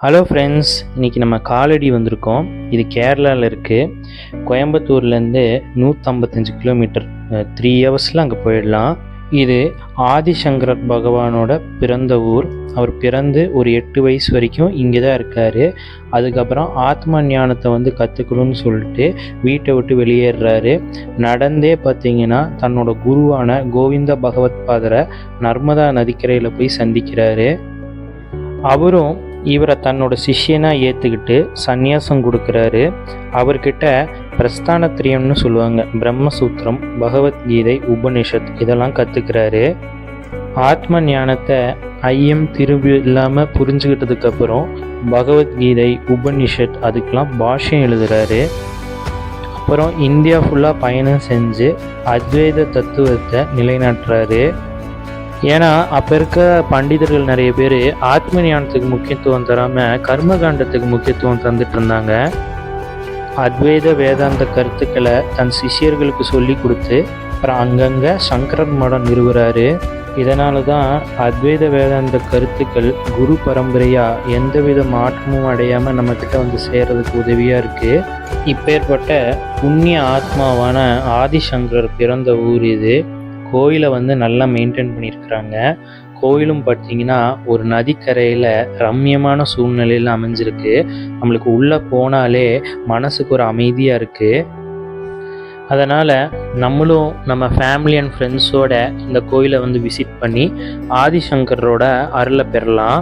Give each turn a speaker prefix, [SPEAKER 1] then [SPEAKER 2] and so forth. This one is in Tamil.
[SPEAKER 1] ஹலோ ஃப்ரெண்ட்ஸ், இன்றைக்கி நம்ம காலடி வந்திருக்கோம். இது கேரளாவில் இருக்குது. கோயம்புத்தூர்லேருந்து 155 கிலோமீட்டர், 3 ஹவர்ஸில் அங்கே போயிடலாம். இது ஆதிசங்கரர் பகவானோட பிறந்த ஊர். அவர் பிறந்து ஒரு 8 வயசு வரைக்கும் இங்கே தான் இருக்கார். அதுக்கப்புறம் ஆத்ம ஞானத்தை கற்றுக்கணும்னு சொல்லிட்டு வீட்டை விட்டு வெளியேறாரு. நடந்தே பார்த்திங்கன்னா தன்னோட குருவான கோவிந்த பகவத் பாதரை நர்மதா நதிக்கரையில் போய் சந்திக்கிறாரு. அவரும் இவரை தன்னோட சிஷ்யனாக ஏற்றுக்கிட்டு சந்நியாசம் கொடுக்குறாரு. அவர்கிட்ட பிரஸ்தானத்ரியம்னு சொல்லுவாங்க, பிரம்மசூத்திரம், பகவத்கீதை, உபனிஷத் இதெல்லாம் கற்றுக்கிறாரு. ஆத்ம ஞானத்தை ஐயம் திரும்பி இல்லாமல் புரிஞ்சுக்கிட்டதுக்கப்புறம் பகவத்கீதை, உபனிஷத் அதுக்கெலாம் பாஷ்யம் எழுதுகிறாரு. அப்புறம் இந்தியா ஃபுல்லாக பயணம் செஞ்சு அத்வைத தத்துவத்தை நிலைநாட்டுறாரு. ஏன்னா அப்போ இருக்க பண்டிதர்கள் நிறைய பேர் ஆத்ம ஞானத்துக்கு முக்கியத்துவம் தராமல் கர்மகாண்டத்துக்கு முக்கியத்துவம் தந்துட்டு இருந்தாங்க. அத்வைத வேதாந்த கருத்துக்களை தன் சிஷ்யர்களுக்கு சொல்லி கொடுத்து அப்புறம் அங்கங்கே சங்கரர் மடம் நிறுவுறாரு. இதனால தான் அத்வைத வேதாந்த கருத்துக்கள் குரு பரம்பரையாக எந்தவித மாற்றமும் அடையாமல் நம்மக்கிட்ட சேர்றதுக்கு உதவியாக இருக்குது. இப்பேற்பட்ட புண்ணிய ஆத்மாவான ஆதிசங்கரர் பிறந்த ஊர் இது. கோயிலை நல்லா மெயின்டைன் பண்ணியிருக்கிறாங்க. கோயிலும் பார்த்திங்கன்னா ஒரு நதிக்கரையில் ரம்யமான சூழ்நிலையில் அமைஞ்சிருக்கு. நம்மளுக்கு உள்ளே போனாலே மனசுக்கு ஒரு அமைதியாக இருக்குது. அதனால் நம்மளும் நம்ம ஃபேமிலி அண்ட் ஃப்ரெண்ட்ஸோட இந்த கோயிலை விசிட் பண்ணி ஆதிசங்கரோட அருளை பெறலாம்.